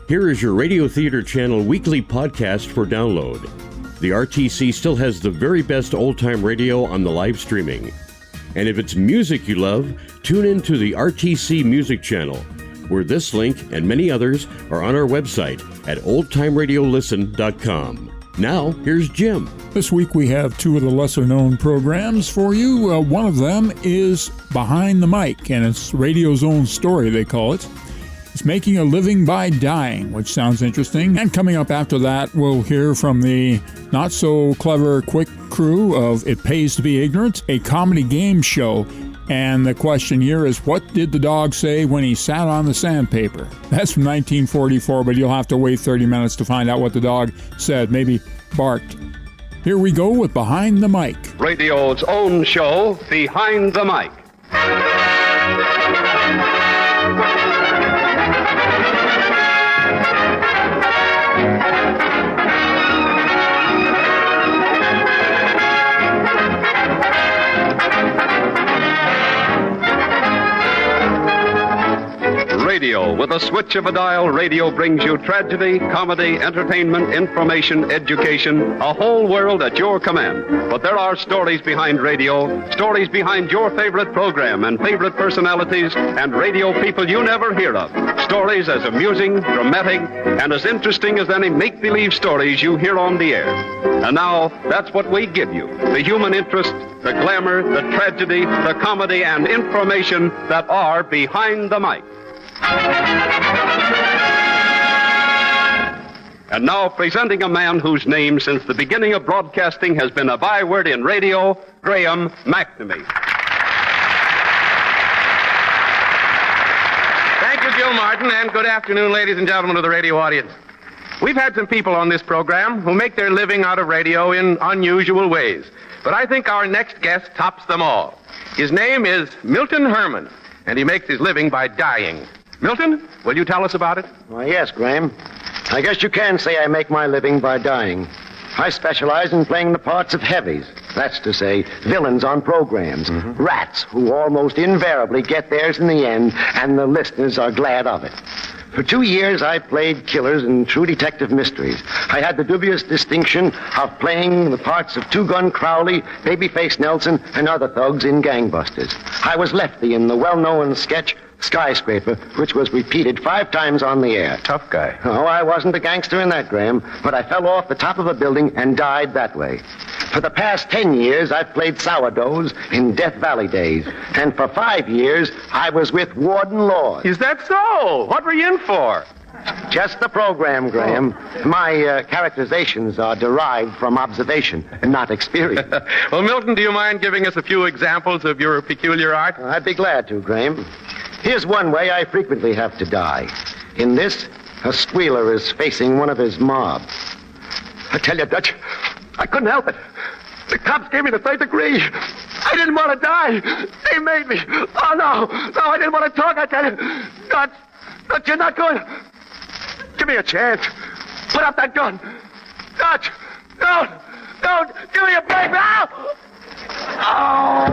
Here is your Radio Theater Channel weekly podcast for download. The RTC still has the very best old-time radio on the live streaming. And if it's music you love, tune in to the RTC Music Channel, where this link and many others are on our website at oldtimeradiolisten.com. Now, here's Jim. This week we have two of the lesser-known programs for you. One of them is Behind the Mic, and it's radio's own story, they call it. It's Making a Living by Dying, which sounds interesting. And coming up after that, we'll hear from the not-so-clever quick crew of It Pays to Be Ignorant, a comedy game show. And the question here is, what did the dog say when he sat on the sandpaper? That's from 1944, but you'll have to wait 30 minutes to find out what the dog said, maybe barked. Here we go with Behind the Mic. Radio's own show, Behind the Mic. Radio. With a switch of a dial, radio brings you tragedy, comedy, entertainment, information, education, a whole world at your command. But there are stories behind radio, stories behind your favorite program and favorite personalities and radio people you never hear of. Stories as amusing, dramatic, and as interesting as any make-believe stories you hear on the air. And now, that's what we give you. The human interest, the glamour, the tragedy, the comedy, and information that are behind the mic. And now, presenting a man whose name since the beginning of broadcasting has been a byword in radio, Graham McNamee. Thank you, Gil Martin, and good afternoon, ladies and gentlemen of the radio audience. We've had some people on this program who make their living out of radio in unusual ways, but I think our next guest tops them all. His name is Milton Herman, and he makes his living by dying. Milton, will you tell us about it? Why, yes, Graham. I guess you can say I make my living by dying. I specialize in playing the parts of heavies. That's to say, villains on programs. Rats who almost invariably get theirs in the end, and the listeners are glad of it. For 2 years, I played killers in True Detective Mysteries. I had the dubious distinction of playing the parts of Two-Gun Crowley, Babyface Nelson, and other thugs in Gangbusters. I was Lefty in the well-known sketch Skyscraper, which was repeated 5 times on the air. Tough guy. Oh, I wasn't a gangster in that, Graham, but I fell off the top of a building and died that way. For the past 10 years, I've played sourdoughs in Death Valley days. And for 5 years, I was with Warden Lord. Is that so? What were you in for? Just the program, Graham. My characterizations are derived from observation and not experience. Well, Milton, do you mind giving us a few examples of your peculiar art? I'd be glad to, Graham. Here's one way I frequently have to die. In this, a squealer is facing one of his mob. I tell you, Dutch, I couldn't help it. The cops gave me the 3rd degree. I didn't want to die. They made me. Oh, no, I didn't want to talk, I tell you. Dutch, you're not going. Give me a chance. Put up that gun. Dutch, don't. Give me a break now. Oh.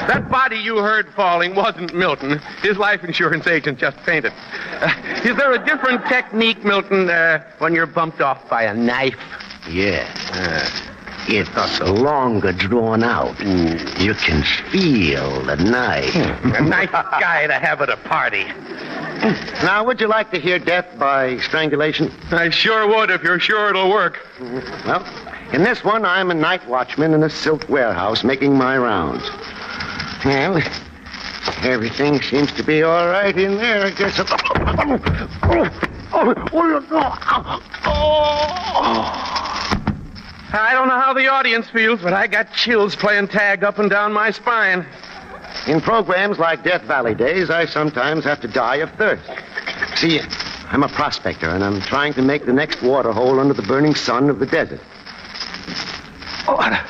That body you heard falling wasn't Milton. His life insurance agent just fainted. Is there a different technique, Milton, when you're bumped off by a knife? Yeah. It's longer drawn out. You can feel the knife. A nice guy to have at a party. Now, would you like to hear death by strangulation? I sure would if you're sure it'll work. Well, in this one, I'm a night watchman in a silk warehouse making my rounds. Well, everything seems to be all right in there, I guess. I don't know how the audience feels, but I got chills playing tag up and down my spine. In programs like Death Valley days, I sometimes have to die of thirst. See, I'm a prospector, and I'm trying to make the next water hole under the burning sun of the desert. Water.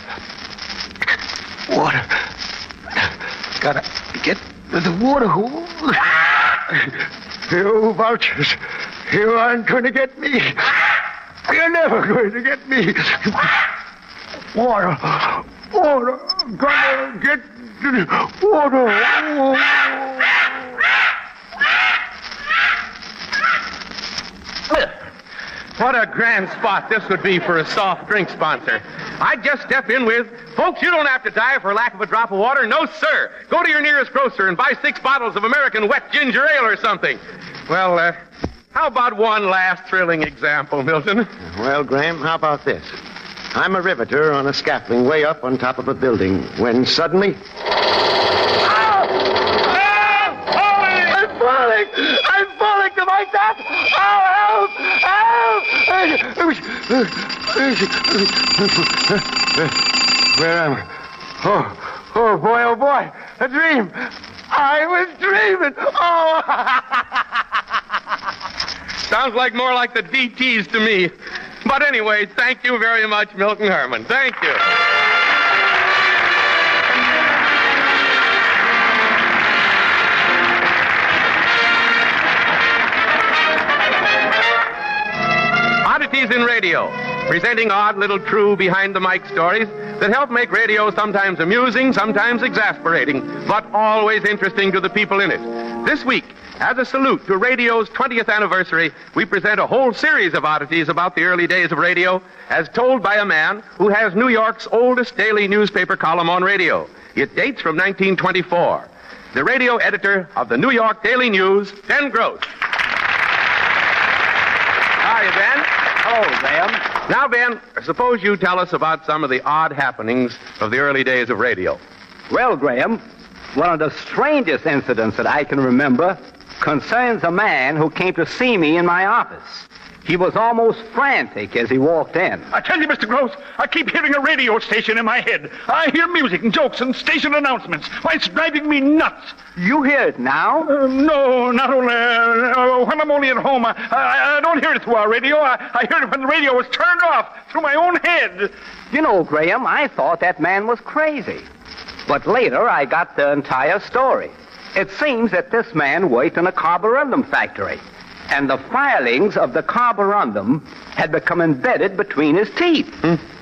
Gotta get to the water hole. You vultures, you aren't going to get me. You're never going to get me. Water. Gonna get water. What a grand spot this would be for a soft drink sponsor. I'd just step in with, folks, you don't have to die for lack of a drop of water. No, sir. Go to your nearest grocer and buy 6 bottles of American wet ginger ale or something. Well, how about one last thrilling example, Milton? Well, Graham, how about this? I'm a riveter on a scaffolding way up on top of a building when suddenly... I'm falling to my death! Oh, help! Where am I? Oh, boy, a dream. I was dreaming. Oh! Sounds like more like the DTs to me. But anyway, thank you very much, Milton Herman. Thank you. Oddities in Radio, presenting odd little true behind-the-mic stories that help make radio sometimes amusing, sometimes exasperating, but always interesting to the people in it. This week, as a salute to radio's 20th anniversary, we present a whole series of oddities about the early days of radio, as told by a man who has New York's oldest daily newspaper column on radio. It dates from 1924. The radio editor of the New York Daily News, Ben Gross. How are you, Ben? Hello, Graham. Now, Ben, suppose you tell us about some of the odd happenings of the early days of radio. Well, Graham, one of the strangest incidents that I can remember concerns a man who came to see me in my office. He was almost frantic as he walked in. I tell you, Mr. Gross, I keep hearing a radio station in my head. I hear music and jokes and station announcements. Why, it's driving me nuts. You hear it now? No, not only when I'm only at home. I don't hear it through our radio. I hear it when the radio was turned off through my own head. You know, Graham, I thought that man was crazy. But later I got the entire story. It seems that this man worked in a carborundum factory, and the filings of the carborundum had become embedded between his teeth.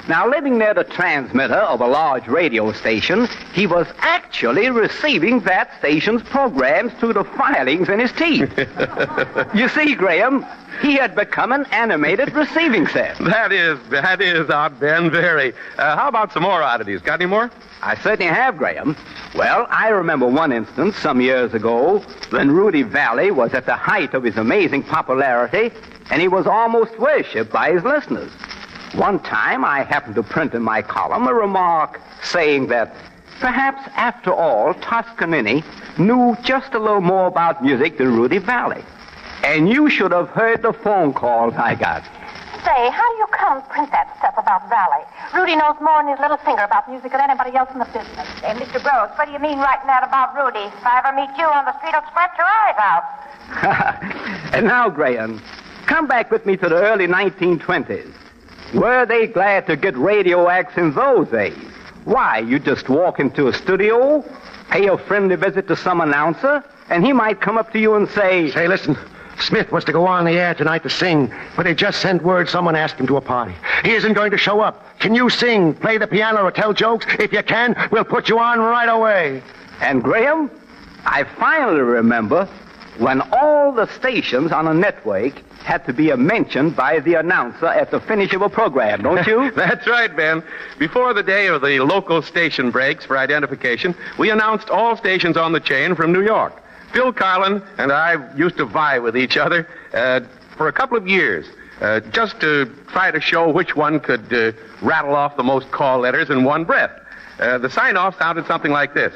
Now, living near the transmitter of a large radio station, he was actually receiving that station's programs through the filings in his teeth. You see, Graham, he had become an animated receiving set. That is odd, Ben, very. How about some more oddities? Got any more? I certainly have, Graham. Well, I remember one instance some years ago when Rudy Valley was at the height of his amazing popularity, and he was almost worshipped by his listeners. One time, I happened to print in my column a remark saying that perhaps, after all, Toscanini knew just a little more about music than Rudy Valley. And you should have heard the phone calls I got. Say, how do you come to print that stuff about Valley? Rudy knows more in his little finger about music than anybody else in the business. Hey, Mr. Gross, what do you mean writing that about Rudy? If I ever meet you on the street, I'll scratch your eyes out. And now, Graham, come back with me to the early 1920s. Were they glad to get radio acts in those days? Why, you just walk into a studio, pay a friendly visit to some announcer, and he might come up to you and say... Say, listen, Smith was to go on the air tonight to sing, but they just sent word someone asked him to a party. He isn't going to show up. Can you sing, play the piano, or tell jokes? If you can, we'll put you on right away. And, Graham, I finally remember when all the stations on a network had to be mentioned by the announcer at the finish of a program, don't you? That's right, Ben. Before the day of the local station breaks for identification, we announced all stations on the chain from New York. Phil Carlin and I used to vie with each other for a couple of years, just to try to show which one could rattle off the most call letters in one breath. The sign-off sounded something like this.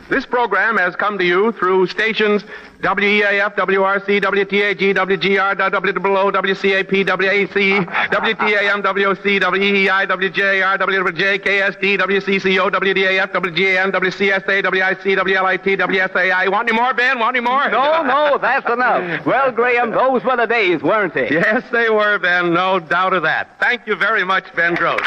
This program has come to you through stations WEAF, WRC, WTAG, WGR, WWO, WCAP, WAC, WTAM, WOC, WEEI, WJR, WWJ, KSD, WCCO, WDAF, WGN, WCSA, WIC, WLIT, WSAI. Want any more, Ben? Want any more? No, that's enough. Well, Graham, those were the days, weren't they? Yes, they were, Ben. No doubt of that. Thank you very much, Ben Gross.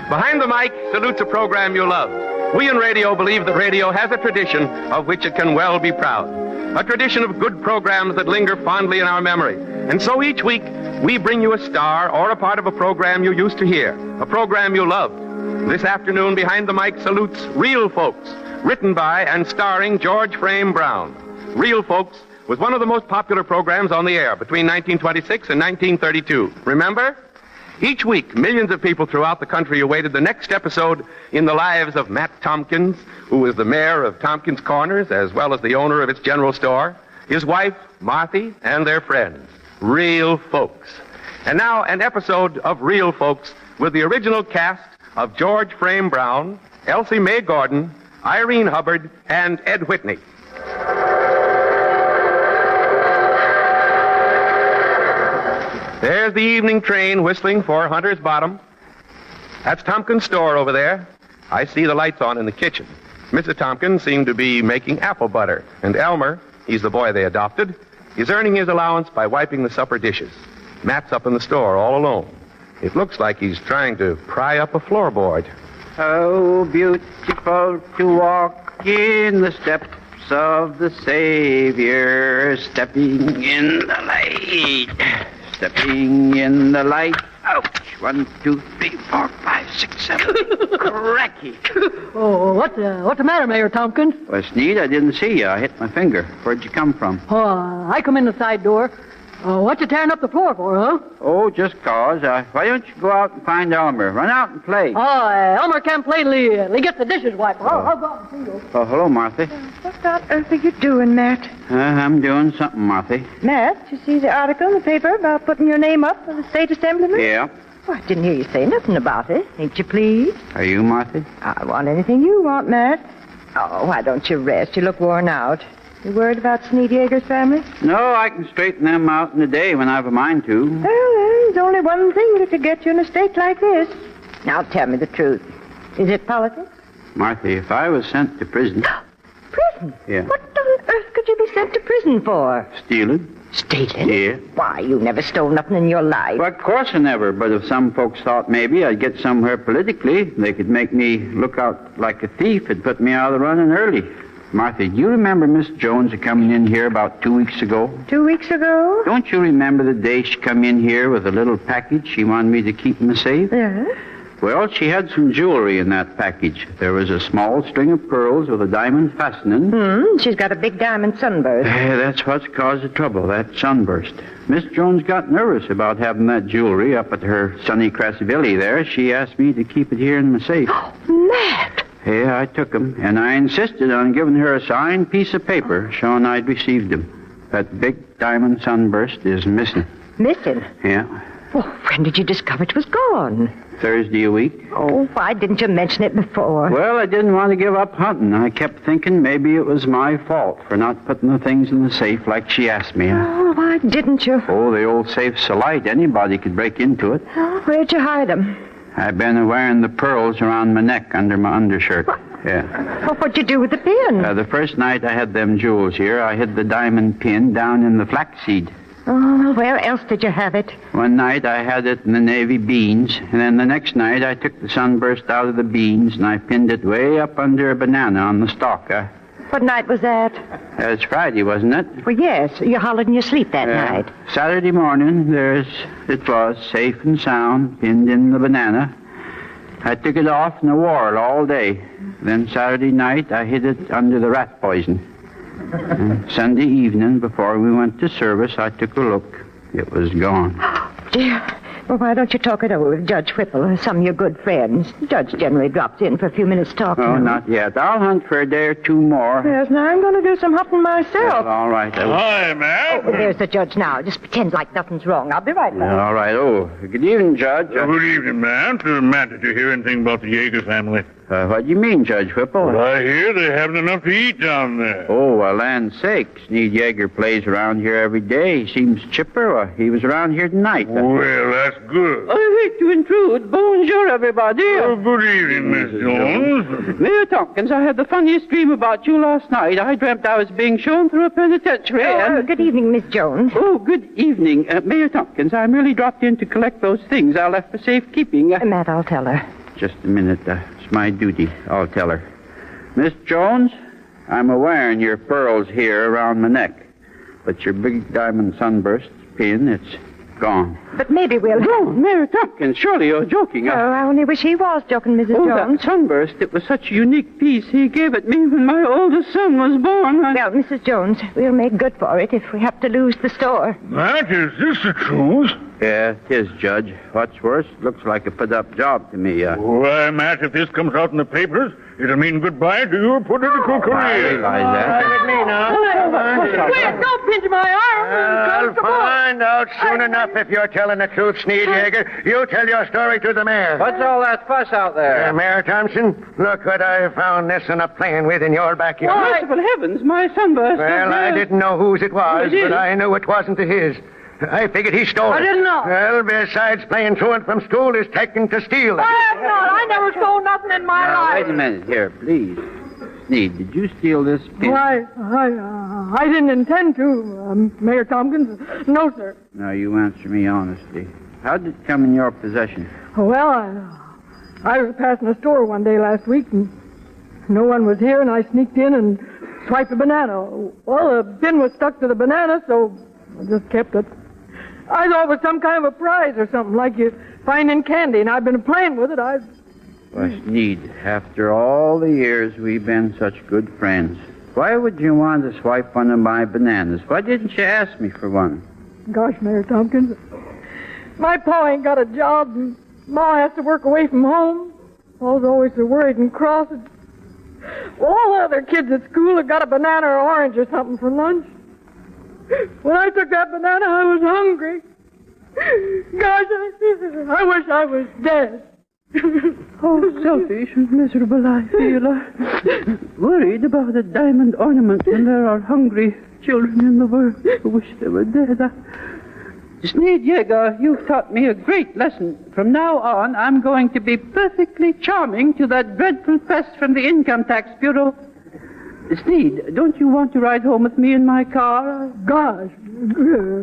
Behind the Mic salutes a program you love. We in radio believe that radio has a tradition of which it can well be proud. A tradition of good programs that linger fondly in our memory. And so each week, we bring you a star or a part of a program you used to hear, a program you loved. This afternoon, Behind the Mic salutes Real Folks, written by and starring George Frame Brown. Real Folks was one of the most popular programs on the air between 1926 and 1932. Remember? Each week, millions of people throughout the country awaited the next episode in the lives of Matt Tompkins, who was the mayor of Tompkins Corners, as well as the owner of its general store, his wife, Marthy, and their friends. Real Folks. And now, an episode of Real Folks with the original cast of George Frame Brown, Elsie Mae Gordon, Irene Hubbard, and Ed Whitney. There's the evening train whistling for Hunter's Bottom. That's Tompkins' store over there. I see the lights on in the kitchen. Mrs. Tompkins seemed to be making apple butter, and Elmer, he's the boy they adopted, is earning his allowance by wiping the supper dishes. Matt's up in the store all alone. It looks like he's trying to pry up a floorboard. Oh, beautiful to walk in the steps of the Savior, stepping in the light. Stepping in the light. Ouch. 1, 2, 3, 4, 5, 6, 7. Cracky. Oh, what's the matter, Mayor Tompkins? Well, Sneed, I didn't see you. I hit my finger. Where'd you come from? Oh, I come in the side door. What you tearing up the floor for, huh? Oh, just cause. Why don't you go out and find Elmer? Run out and play. Oh, Elmer can't play till he gets the dishes wiped. I'll go out and see you. Oh, hello, Marthy. What on earth are you doing, Matt? I'm doing something, Marthy. Matt, you see the article in the paper about putting your name up for the state assemblyman? Yeah. Well, I didn't hear you say nothing about it. Ain't you pleased? Are you, Marthy? I want anything you want, Matt. Oh, why don't you rest? You look worn out. You worried about Sneed Yeager's family? No, I can straighten them out in a day when I've a mind to. Well, there's only one thing that could get you in a state like this. Now, tell me the truth. Is it politics? Marthy, if I was sent to prison... Prison? Yeah. What on earth could you be sent to prison for? Stealing. Stealing? Yeah. Why, you never stole nothing in your life. Well, of course I never, but if some folks thought maybe I'd get somewhere politically, they could make me look out like a thief and put me out of the running early. Martha, do you remember Miss Jones coming in here about 2 weeks ago? 2 weeks ago? Don't you remember the day she come in here with a little package she wanted me to keep in the safe? Yeah. Well, she had some jewelry in that package. There was a small string of pearls with a diamond fastening. She's got a big diamond sunburst. That's what's caused the trouble, that sunburst. Miss Jones got nervous about having that jewelry up at her sunny Crassaville there. She asked me to keep it here in my safe. Oh, Matt! Yeah, I took them, and I insisted on giving her a signed piece of paper showing I'd received them. That big diamond sunburst is missing. Missing? Yeah. Well, when did you discover it was gone? Thursday a week. Oh, why didn't you mention it before? Well, I didn't want to give up hunting. I kept thinking maybe it was my fault for not putting the things in the safe like she asked me. Oh, why didn't you? Oh, the old safe's so light, anybody could break into it. Oh, where'd you hide them? I've been wearing the pearls around my neck under my undershirt. What? Yeah. Well, what'd you do with the pin? The first night I had them jewels here, I hid the diamond pin down in the flaxseed. Oh, where else did you have it? One night I had it in the navy beans, and then the next night I took the sunburst out of the beans and I pinned it way up under a banana on the stalk. What night was that? It was Friday, wasn't it? Well, yes. You hollered in your sleep that night. Saturday morning, it was, safe and sound, pinned in the banana. I took it off and I wore it all day. Then Saturday night, I hid it under the rat poison. And Sunday evening, before we went to service, I took a look. It was gone. Dear. Well, why don't you talk it over with Judge Whipple or some of your good friends? The judge generally drops in for a few minutes talking. Oh, not yet. I'll hunt for a day or two more. Yes, now I'm going to do some hunting myself. Well, all right. Hi, Matt. Oh, there's the judge now. Just pretend like nothing's wrong. I'll be right back. All right. Oh, good evening, Judge. Good evening, Matt. Matt, did you hear anything about the Yeager family? What do you mean, Judge Whipple? Well, I hear they haven't enough to eat down there. Oh, land's sakes. Sneed Yeager plays around here every day. He seems chipper. He was around here tonight. Well, that's good. I hate to intrude. Bonjour, everybody. Oh, good evening, Miss Jones. Mayor Tompkins, I had the funniest dream about you last night. I dreamt I was being shown through a penitentiary. Good evening, Miss Jones. Oh, good evening. Mayor Tompkins, I merely dropped in to collect those things I left for safekeeping. Matt, I'll tell her. Just a minute. It's my duty. I'll tell her. Miss Jones, I'm a-wearing your pearls here around my neck. But your big diamond sunburst pin, it's Gone. But maybe we'll... Gone? Mary Tompkins, surely you're joking. I only wish he was joking, Mrs. Jones. That sunburst, it was such a unique piece. He gave it me when my oldest son was born. Well, Mrs. Jones, we'll make good for it if we have to lose the store. Matt, is this the truth? Yeah, it is, Judge. What's worse, looks like a put-up job to me. Why, Matt, if this comes out in the papers, it'll mean goodbye to your political career. I realize that. Look at me now. Quick, don't pinch my arm. I'll find out soon enough if you're telling the truth, Sneed Yeager. You tell your story to the mayor. What's all that fuss out there? Mayor Thompson, look what I found Nixon playing with in your backyard. Merciful heavens, my sunburst. Well, I didn't know whose it was, but I knew it wasn't his. I figured he stole it. I didn't know. Well, besides playing truant from school, is taking to steal it. I have not. I never stole nothing in my life. Wait a minute here, please. Sneed, did you steal this pin? Why, I didn't intend to, Mayor Tompkins. No, sir. Now, you answer me honestly. How did it come in your possession? Well, I was passing a store one day last week, and no one was here, and I sneaked in and swiped a banana. Well, the pin was stuck to the banana, so I just kept it. I thought it was some kind of a prize or something, like you find in candy, and I've been playing with it. Well, Sneed, after all the years we've been such good friends, why would you want to swipe one of my bananas? Why didn't you ask me for one? Gosh, Mayor Tompkins, my pa ain't got a job, and Ma has to work away from home. Pa's always so worried and cross. Well, all the other kids at school have got a banana or orange or something for lunch. When I took that banana, I was hungry. Gosh, I wish I was dead. Oh, selfish and miserable I feel. Worried about a diamond ornament when there are hungry children in the world who wish they were dead. Sneed Yeager, you've taught me a great lesson. From now on, I'm going to be perfectly charming to that dreadful pest from the Income Tax Bureau. Sneed, don't you want to ride home with me in my car? Gosh,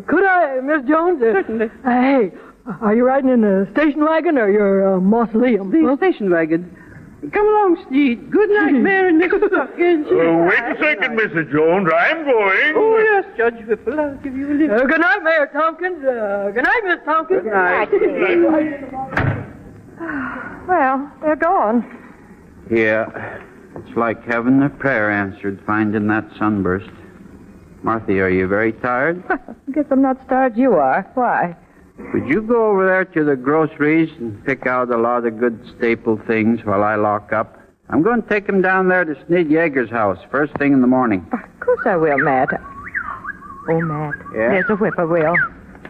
could I, Miss Jones? Certainly. Hey, are you riding in a station wagon or your mausoleum? The station wagon. Come along, Sneed. Good night, Mayor and Mrs. Tompkins. Wait a second, Mrs. Jones. I'm going. Oh, yes, Judge Whipple. I'll give you a lift. Good night, Mayor Tompkins. Good night, Miss Tompkins. Good night. Well, they're gone. Yeah. It's like having a prayer answered, finding that sunburst. Marthy, are you very tired? I guess I'm not starved. You are. Why? Would you go over there to the groceries and pick out a lot of good staple things while I lock up? I'm going to take them down there to Sneed Yeager's house first thing in the morning. Of course I will, Matt. Oh, Matt. Yeah? There's a whippoorwill.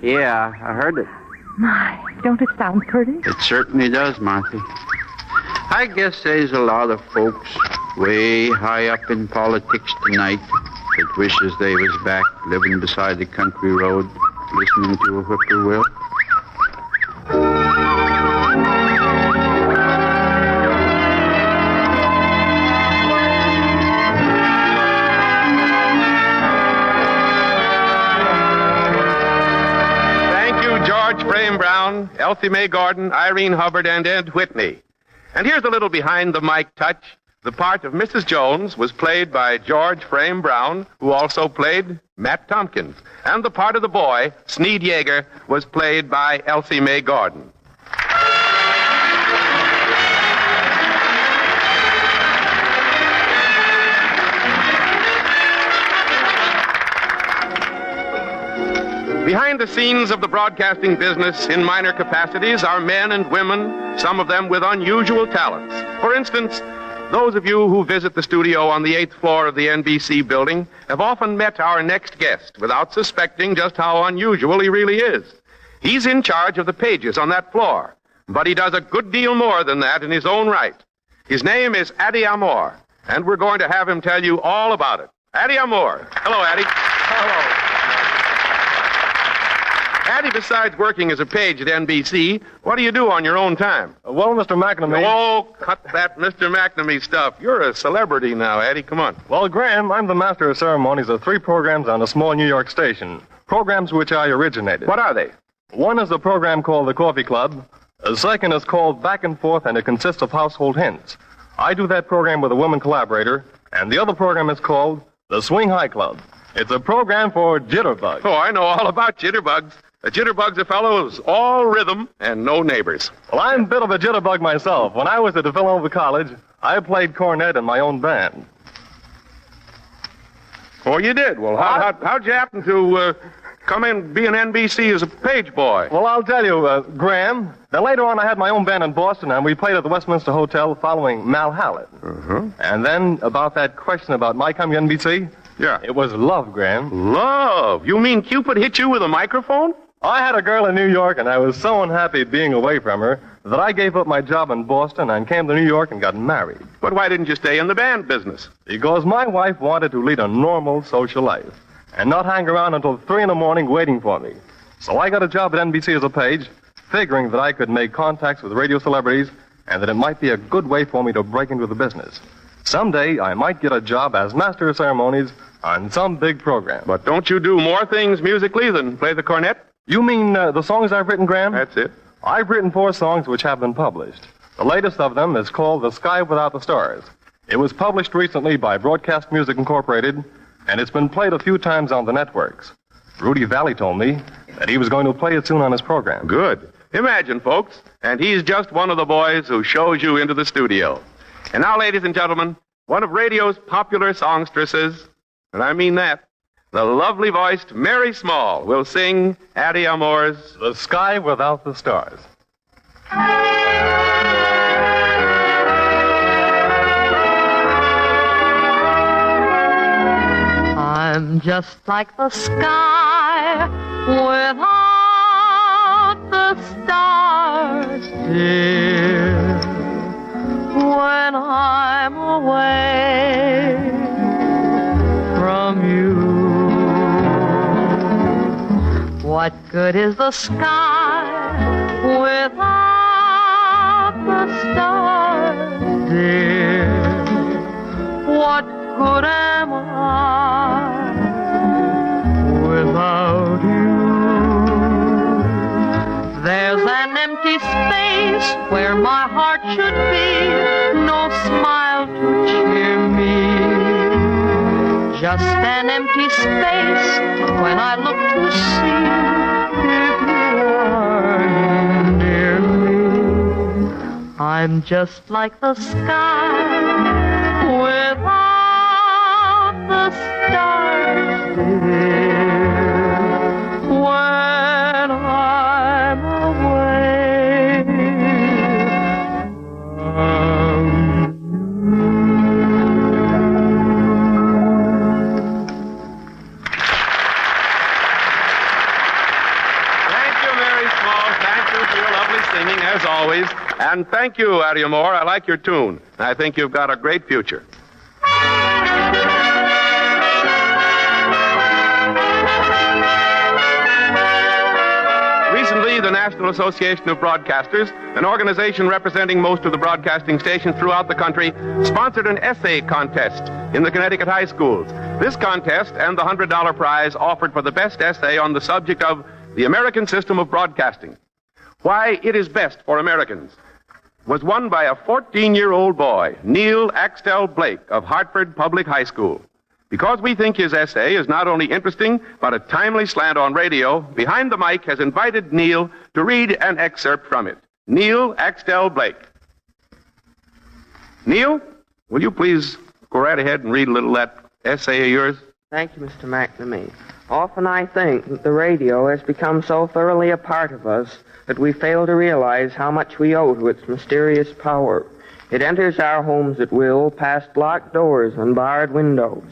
Yeah, I heard it. My, don't it sound pretty? It certainly does, Marthy. I guess there's a lot of folks way high up in politics tonight that wishes they was back living beside the country road, listening to a whippoorwill. Thank you, George Frame Brown, Elsie Mae Gordon, Irene Hubbard, and Ed Whitney. And here's a little behind the mic touch. The part of Mrs. Jones was played by George Frame Brown, who also played Matt Tompkins. And the part of the boy, Sneed Yeager, was played by Elsie Mae Gordon. Behind the scenes of the broadcasting business in minor capacities are men and women, some of them with unusual talents. For instance, those of you who visit the studio on the 8th floor of the NBC building have often met our next guest without suspecting just how unusual he really is. He's in charge of the pages on that floor, but he does a good deal more than that in his own right. His name is Addie Amor, and we're going to have him tell you all about it. Addie Amor. Hello, Addie. Hello. Addie, besides working as a page at NBC, what do you do on your own time? Well, Mr. McNamee... Oh, cut that Mr. McNamee stuff. You're a celebrity now, Addie. Come on. Well, Graham, I'm the master of ceremonies of 3 programs on a small New York station. Programs which I originated. What are they? One is a program called The Coffee Club. The second is called Back and Forth, and it consists of household hints. I do that program with a woman collaborator, and the other program is called The Swing High Club. It's a program for jitterbugs. Oh, I know all about jitterbugs. A jitterbug's a fellow who's all rhythm and no neighbors. Well, I'm a bit of a jitterbug myself. When I was at Villanova College, I played cornet in my own band. Oh, you did? Well, how'd you happen to come in, be an NBC as a page boy? Well, I'll tell you, Graham. Then later on, I had my own band in Boston, and we played at the Westminster Hotel following Mal Hallett. Uh-huh. And then about that question about my coming to NBC? Yeah. It was love, Graham. Love? You mean Cupid hit you with a microphone? I had a girl in New York, and I was so unhappy being away from her that I gave up my job in Boston and came to New York and got married. But why didn't you stay in the band business? Because my wife wanted to lead a normal social life and not hang around until 3 in the morning waiting for me. So I got a job at NBC as a page, figuring that I could make contacts with radio celebrities and that it might be a good way for me to break into the business. Someday I might get a job as master of ceremonies on some big program. But don't you do more things musically than play the cornet? You mean the songs I've written, Graham? That's it. I've written 4 songs which have been published. The latest of them is called The Sky Without the Stars. It was published recently by Broadcast Music Incorporated, and it's been played a few times on the networks. Rudy Valley told me that he was going to play it soon on his program. Good. Imagine, folks, and he's just one of the boys who shows you into the studio. And now, ladies and gentlemen, one of radio's popular songstresses, and I mean that, the lovely-voiced Mary Small will sing Addie Amore's The Sky Without the Stars. I'm just like the sky without the stars, dear, when I'm away from you. What good is the sky without the stars, dear? What good am I without you? There's an empty space where my heart should be, no smile to cheer me. Just an empty space when I look to see if you are near me. I'm just like the sky without the stars, dear, when I'm away from as always. And thank you, Addie Amore. I like your tune. I think you've got a great future. Recently, the National Association of Broadcasters, an organization representing most of the broadcasting stations throughout the country, sponsored an essay contest in the Connecticut high schools. This contest and the $100 prize offered for the best essay on the subject of the American system of broadcasting. Why it is best for Americans was won by a 14-year-old boy, Neil Axtell Blake of Hartford Public High School. Because we think his essay is not only interesting, but a timely slant on radio, Behind the Mic has invited Neil to read an excerpt from it. Neil Axtell Blake. Neil, will you please go right ahead and read a little of that essay of yours? Thank you, Mr. McNamee. Often I think that the radio has become so thoroughly a part of us that we fail to realize how much we owe to its mysterious power. It enters our homes at will, past locked doors and barred windows.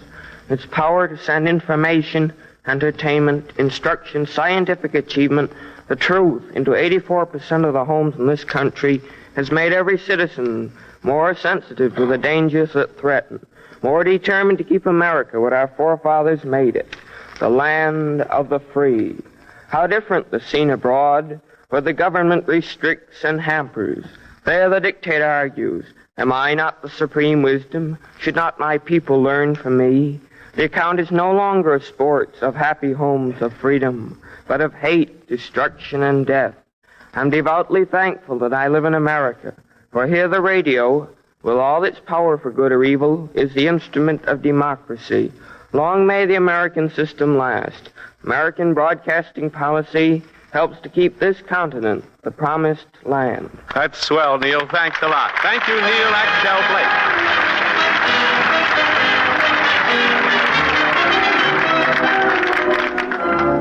Its power to send information, entertainment, instruction, scientific achievement, the truth into 84% of the homes in this country has made every citizen more sensitive to the dangers that threaten, more determined to keep America what our forefathers made it, the land of the free. How different the scene abroad, where the government restricts and hampers. There the dictator argues, am I not the supreme wisdom? Should not my people learn from me? The account is no longer of sports, of happy homes, of freedom, but of hate, destruction, and death. I'm devoutly thankful that I live in America, for here the radio, with all its power for good or evil, is the instrument of democracy. Long may the American system last. American broadcasting policy helps to keep this continent the promised land. That's swell, Neil. Thanks a lot. Thank you, Neil Axtell Blake.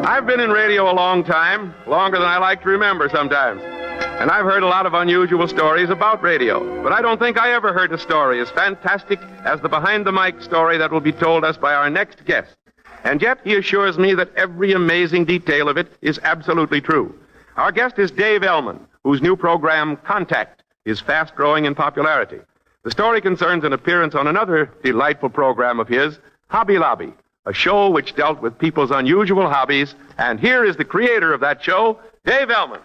I've been in radio a long time, longer than I like to remember sometimes. And I've heard a lot of unusual stories about radio. But I don't think I ever heard a story as fantastic as the Behind the Mic story that will be told us by our next guest. And yet he assures me that every amazing detail of it is absolutely true. Our guest is Dave Ellman, whose new program, Contact, is fast growing in popularity. The story concerns an appearance on another delightful program of his, Hobby Lobby, a show which dealt with people's unusual hobbies. And here is the creator of that show, Dave Ellman.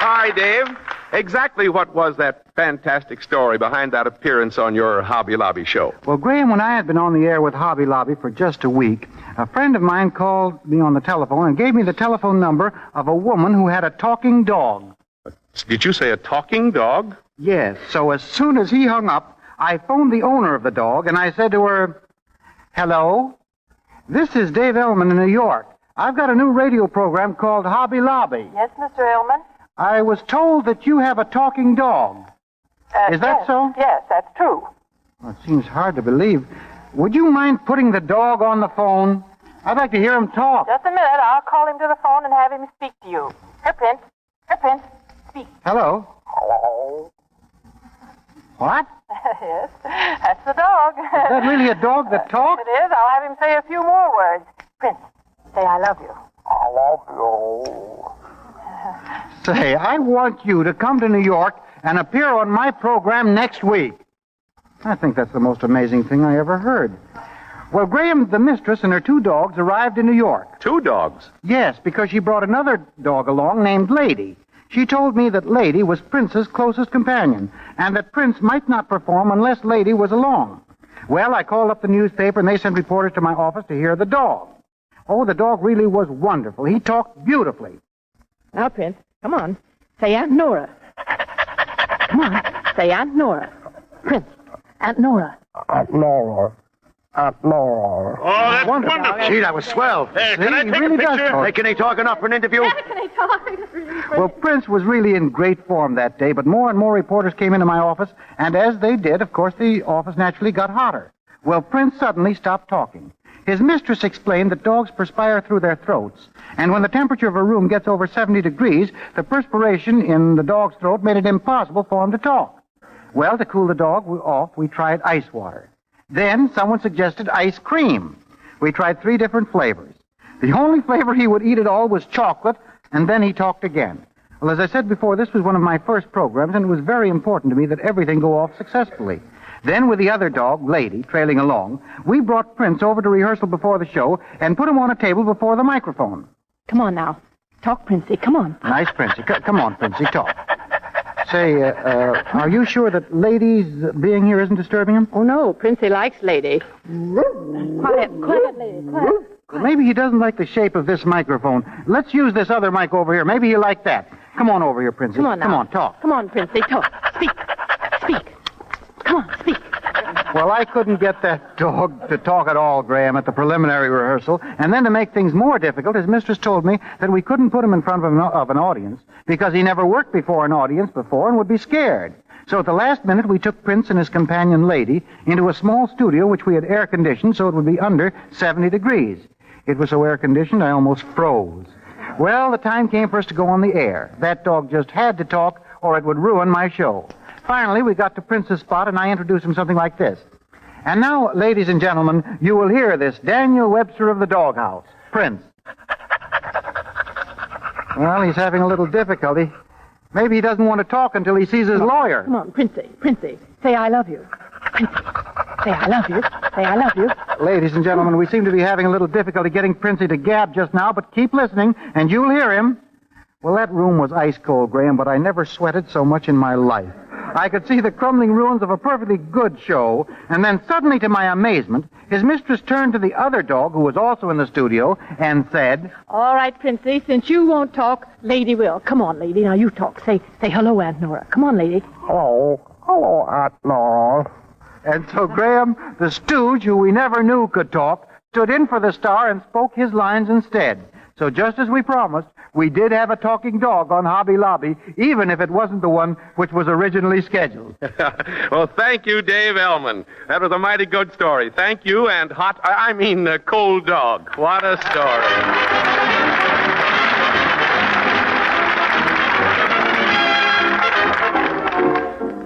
Hi, Dave. Exactly what was that fantastic story behind that appearance on your Hobby Lobby show? Well, Graham, when I had been on the air with Hobby Lobby for just a week, a friend of mine called me on the telephone and gave me the telephone number of a woman who had a talking dog. Did you say a talking dog? Yes. So as soon as he hung up, I phoned the owner of the dog, and I said to her, "Hello? This is Dave Ellman in New York. I've got a new radio program called Hobby Lobby. Yes, Mr. Ellman? I was told that you have a talking dog. Is that yes, so? Yes, that's true. Well, it seems hard to believe. Would you mind putting the dog on the phone? I'd like to hear him talk. Just a minute. I'll call him to the phone and have him speak to you. Here, Prince. Here, Prince. Speak. Hello? Hello. What? Yes, that's the dog. Is that really a dog that talks? It is. I'll have him say a few more words. Prince, say I love you. I love you. Say, I want you to come to New York and appear on my program next week. I think that's the most amazing thing I ever heard. Well, Graham, the mistress and her 2 dogs arrived in New York. 2 dogs? Yes, because she brought another dog along named Lady. She told me that Lady was Prince's closest companion, and that Prince might not perform unless Lady was along. Well, I called up the newspaper, and they sent reporters to my office to hear the dog. Oh, the dog really was wonderful. He talked beautifully. Now, Prince, come on. Say Aunt Nora. Come on. Say Aunt Nora. Prince, Aunt Nora. Aunt Nora. Aunt Nora. Oh, that's wonderful. Gee, that was swell. Hey, can I take really a picture? does talk. Hey, can he talk enough for an interview? Can he talk? It's really great. Well, Prince was really in great form that day, but more and more reporters came into my office, and as they did, of course, the office naturally got hotter. Well, Prince suddenly stopped talking. His mistress explained that dogs perspire through their throats, and when the temperature of a room gets over 70 degrees, the perspiration in the dog's throat made it impossible for him to talk. Well, to cool the dog off, we tried ice water. Then someone suggested ice cream. We tried 3 different flavors. The only flavor he would eat at all was chocolate, and then he talked again. Well, as I said before, this was one of my first programs, and it was very important to me that everything go off successfully. Then, with the other dog, Lady, trailing along, we brought Prince over to rehearsal before the show and put him on a table before the microphone. Come on now. Talk, Princey. Come on. Nice, Princey. Come on, Princey, talk. Say, are you sure that Lady's being here isn't disturbing him? Oh, no. Princey likes Lady. Quiet, Lady, quiet. Well, maybe he doesn't like the shape of this microphone. Let's use this other mic over here. Maybe he'll like that. Come on over here, Princey. Come on now. Come on, talk. Come on, Princey, talk. Speak. Speak. Come on, speak. Well, I couldn't get that dog to talk at all, Graham, at the preliminary rehearsal. And then to make things more difficult, his mistress told me that we couldn't put him in front of an audience because he never worked before an audience before and would be scared. So at the last minute, we took Prince and his companion Lady into a small studio which we had air-conditioned so it would be under 70 degrees. It was so air-conditioned I almost froze. Well, the time came for us to go on the air. That dog just had to talk or it would ruin my show. Finally, we got to Prince's spot, and I introduced him something like this. And now, ladies and gentlemen, you will hear this Daniel Webster of the Doghouse, Prince. Well, he's having a little difficulty. Maybe he doesn't want to talk until he sees his lawyer. Come on, Princey. Say I love you. Princey. Say I love you. Say I love you. Ladies and gentlemen, we seem to be having a little difficulty getting Princey to gab just now, but keep listening, and you'll hear him. Well, that room was ice cold, Graham, but I never sweated so much in my life. I could see the crumbling ruins of a perfectly good show, and then suddenly, to my amazement, his mistress turned to the other dog, who was also in the studio, and said, All right, Princey, since you won't talk, Lady will. Come on, Lady, now you talk. Say hello, Aunt Nora. Come on, Lady. Hello, Aunt Nora. And so Graham, the stooge, who we never knew could talk, stood in for the star and spoke his lines instead. So just as we promised, we did have a talking dog on Hobby Lobby, even if it wasn't the one which was originally scheduled. Well, thank you, Dave Ellman. That was a mighty good story. Thank you, and cold dog. What a story.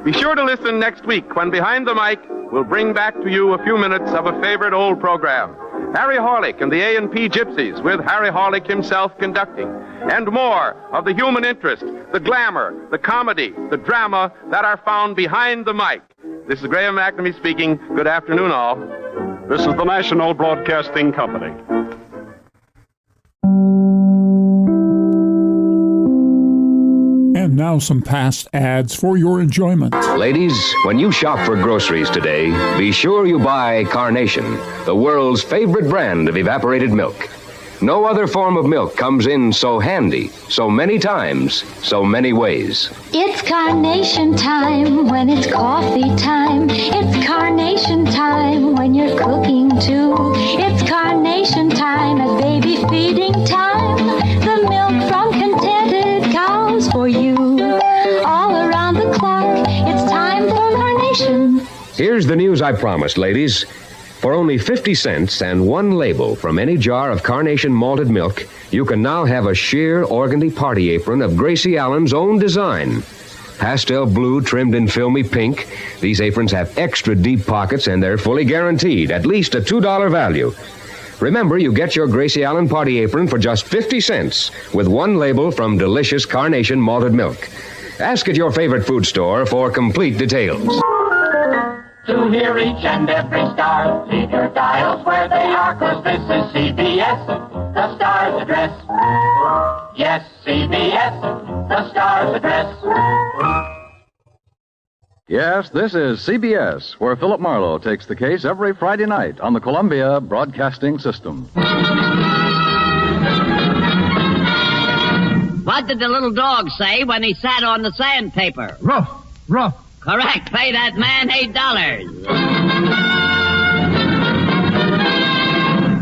Be sure to listen next week when Behind the Mic will bring back to you a few minutes of a favorite old program. Harry Horlick and the A&P Gypsies, with Harry Horlick himself conducting. And more of the human interest, the glamour, the comedy, the drama that are found behind the mic. This is Graham McNamee speaking. Good afternoon, all. This is the National Broadcasting Company. And now some past ads for your enjoyment. Ladies, when you shop for groceries today, be sure you buy Carnation, the world's favorite brand of evaporated milk. No other form of milk comes in so handy, so many times, so many ways. It's Carnation time when it's coffee time. It's Carnation time when you're cooking too. It's Carnation time at baby feeding time. The milk from contented cows for you. All around the clock, it's time for Carnation. Here's the news I promised, ladies. For only 50 cents and one label from any jar of Carnation malted milk, you can now have a sheer organdy party apron of Gracie Allen's own design. Pastel blue trimmed in filmy pink, these aprons have extra deep pockets and they're fully guaranteed, at least a $2 value. Remember, you get your Gracie Allen party apron for just 50 cents with one label from delicious Carnation malted milk. Ask at your favorite food store for complete details. To hear each and every star, leave your dials where they are, 'cause this is CBS, the Star's address. Yes, CBS, the Star's address. Yes, this is CBS, where Philip Marlowe takes the case every Friday night on the Columbia Broadcasting System. What did the little dog say when he sat on the sandpaper? Ruff, ruff. Correct. Pay that man $8.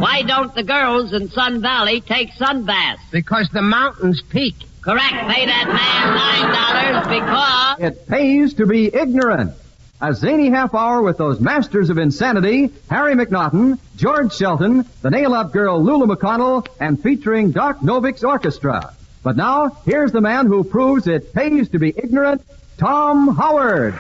Why don't the girls in Sun Valley take sunbaths? Because the mountains peak. Correct. Pay that man $9 because... It pays to be ignorant. A zany half hour with those masters of insanity, Harry McNaughton, George Shelton, the nail-up girl Lulu McConnell, and featuring Doc Novik's orchestra. But now, here's the man who proves it pays to be ignorant, Tom Howard.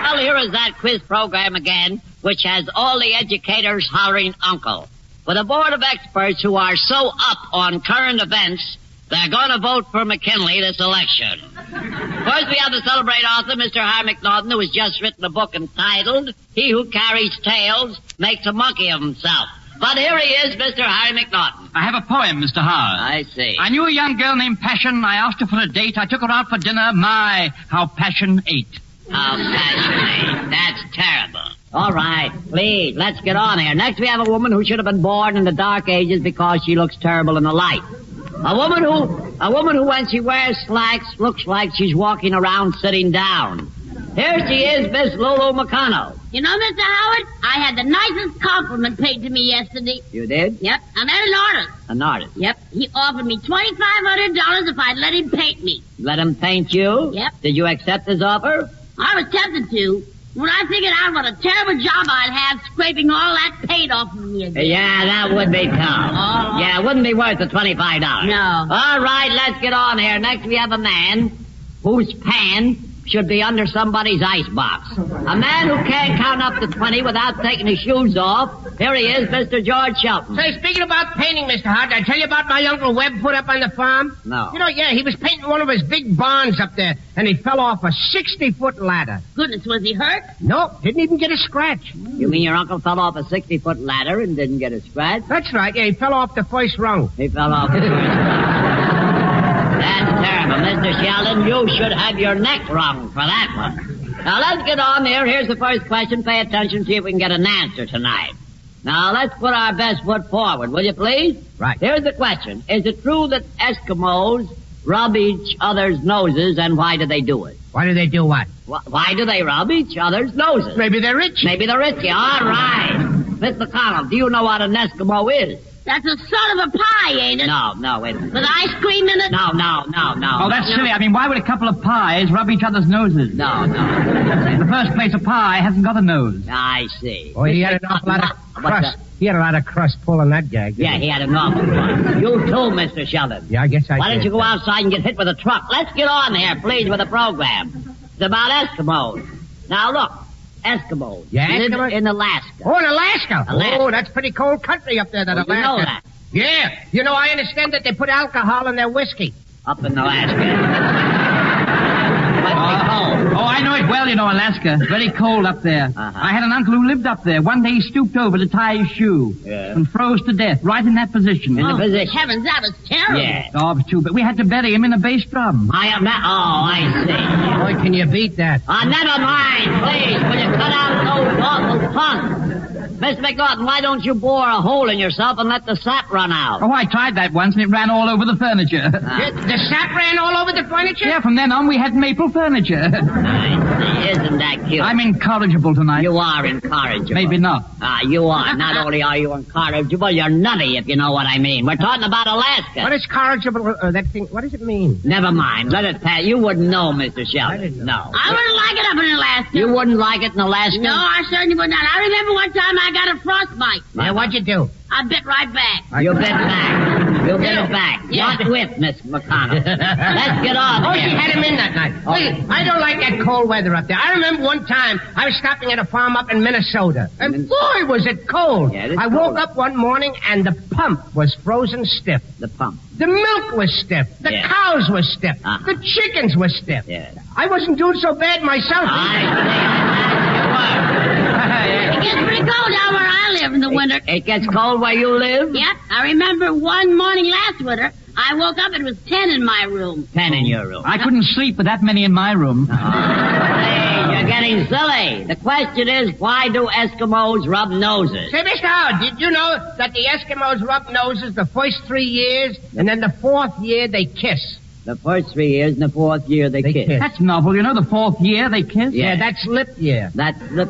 Well, here is that quiz program again, which has all the educators hollering uncle. With a board of experts who are so up on current events, they're going to vote for McKinley this election. First, we have the celebrated author, Mr. Harry McNaughton, who has just written a book entitled, He Who Carries Tales Makes a Monkey of Himself. But here he is, Mr. Harry McNaughton. I have a poem, Mr. Howard. I see. I knew a young girl named Passion. I asked her for a date. I took her out for dinner. My, how Passion ate. How Passion ate. That's terrible. All right, please, let's get on here. Next, we have a woman who should have been born in the Dark Ages because she looks terrible in the light. A woman who, when she wears slacks, looks like she's walking around sitting down. Here she is, Miss Lulu McConnell. You know, Mr. Howard, I had the nicest compliment paid to me yesterday. You did? Yep. I met an artist. An artist? Yep. He offered me $2,500 if I'd let him paint me. Let him paint you? Yep. Did you accept his offer? I was tempted to. When I figured out what a terrible job I'd have scraping all that paint off of me again. Yeah, that would be tough. Yeah, it wouldn't be worth the $25. No. All right, let's get on here. Next, we have a man whose pan should be under somebody's icebox. A man who can't count up to 20 without taking his shoes off. Here he is, Mr. George Shelton. Say, speaking about painting, Mr. Howard, did I tell you about my Uncle Webb put up on the farm? No. You know, yeah, he was painting one of his big barns up there, and he fell off a 60-foot ladder. Goodness, was he hurt? Nope, didn't even get a scratch. You mean your uncle fell off a 60-foot ladder and didn't get a scratch? That's right, yeah, he fell off the first rung. He fell off the first rung. That's terrible. Mr. Sheldon, you should have your neck wrung for that one. Now, let's get on there. Here's the first question. Pay attention, see if we can get an answer tonight. Now, let's put our best foot forward, will you please? Right. Here's the question. Is it true that Eskimos rub each other's noses, and why do they do it? Why do they do what? Why do they rub each other's noses? Maybe they're rich. Maybe they're rich. All right. Miss McConnell, do you know what an Eskimo is? That's a sort of a pie, ain't it? No, wait a minute. With ice cream in it? No. Oh, that's silly. I mean, why would a couple of pies rub each other's noses? No. In the first place, a pie hasn't got a nose. I see. Oh, he had an awful lot of crust. He had a lot of crust pulling that gag. Yeah, he had an awful crust. You too, Mr. Sheldon. Yeah, I guess I Why did. don't you go outside and get hit with a truck? Let's get on here, please, with the program. It's about Eskimos. Now, look. Eskimos. Yeah, live Eskimos? in Alaska. Oh, in Alaska. Alaska. Oh, that's pretty cold country up there, that Oh, Alaska. you know that. Yeah. You know, I understand that they put alcohol in their whiskey. Up in Alaska. Oh, I know it well, you know, Alaska. Very cold up there. I had an uncle who lived up there. One day he stooped over to tie his shoe and froze to death right in that position. Heavens, that was terrible. Yeah. Oh, it was too bad. We had to bury him in a bass drum. I see. Boy, can you beat that? Never mind, please. Will you cut out those awful puns? Miss McNaughton, why don't you bore a hole in yourself and let the sap run out? Oh, I tried that once and it ran all over the furniture. The sap ran all over the furniture? Yeah, from then on we had maple furniture. I see. Isn't that cute? I'm incorrigible tonight. You are incorrigible. Maybe not. You are. Not only are you incorrigible, you're nutty, if you know what I mean. We're talking about Alaska. What is corrigible, that thing? What does it mean? Never mind. Let it pass. You wouldn't know, Mr. Sheldon. No. I wouldn't like it up in Alaska. You wouldn't like it in Alaska? No, I certainly would not. I remember one time I got a frostbite. Yeah, what'd you do? I bit right back. You bit back. You bit it back. Yeah. Not with Miss McConnell. Let's get on. Oh, here. she had him in that night. Wait, I don't like that cold weather up there. I remember one time I was stopping at a farm up in Minnesota. And boy, was it cold. Yeah, I woke up one morning and the pump was frozen stiff. The pump. The milk was stiff. The cows were stiff. The chickens were stiff. Yeah. I wasn't doing so bad myself. It gets pretty cold down where I live in the winter. It gets cold where you live? Yep. I remember one morning last winter, I woke up and it was 10 in my room. 10 in your room. I couldn't sleep with that many in my room. Hey, you're getting silly. The question is, why do Eskimos rub noses? Say, Mr. Howard, did you know that the Eskimos rub noses the first 3 years, and then the 4th year they kiss? The first 3 years and the 4th year they kiss. That's novel. You know, the 4th year they kiss? Yeah, that's lip year. That's lip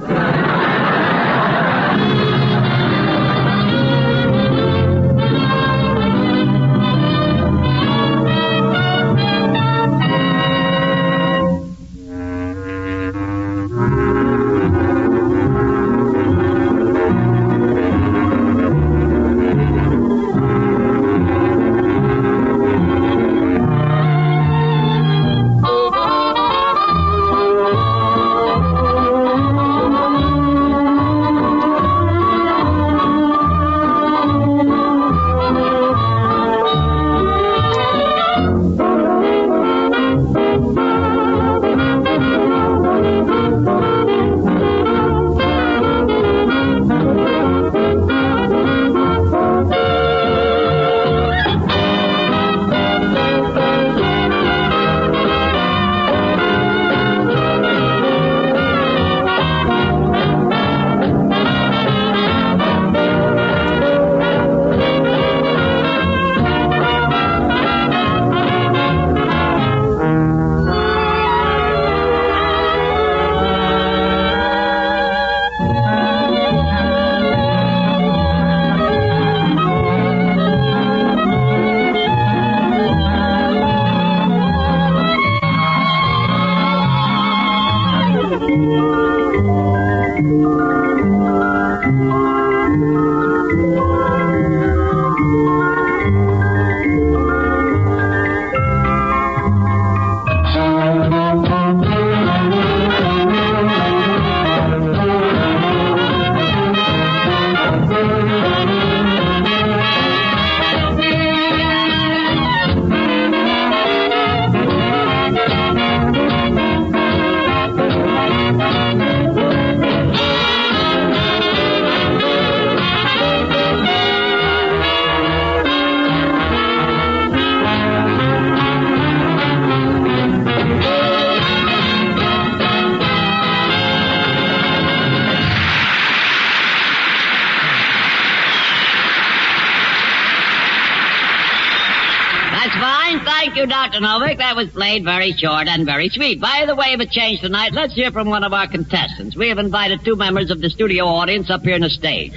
fine. Thank you, Dr. Novick. That was played very short and very sweet. By the way of a change tonight, let's hear from one of our contestants. We have invited 2 members of the studio audience up here on the stage.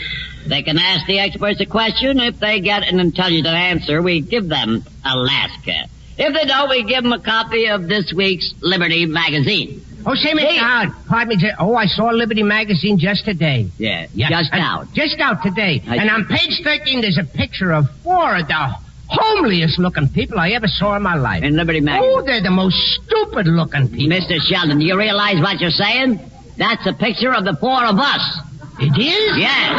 They can ask the experts a question. If they get an intelligent answer, we give them Alaska. If they don't, we give them a copy of this week's Liberty magazine. Oh, say, Mr. Howard, pardon me. Oh, I saw Liberty magazine just today. Yeah, just out. Just out today. And on page 13, there's a picture of 4 of the homeliest-looking people I ever saw in my life. In Liberty magazine? Oh, they're the most stupid-looking people. Mr. Sheldon, do you realize what you're saying? That's a picture of the 4 of us. It is? Yes.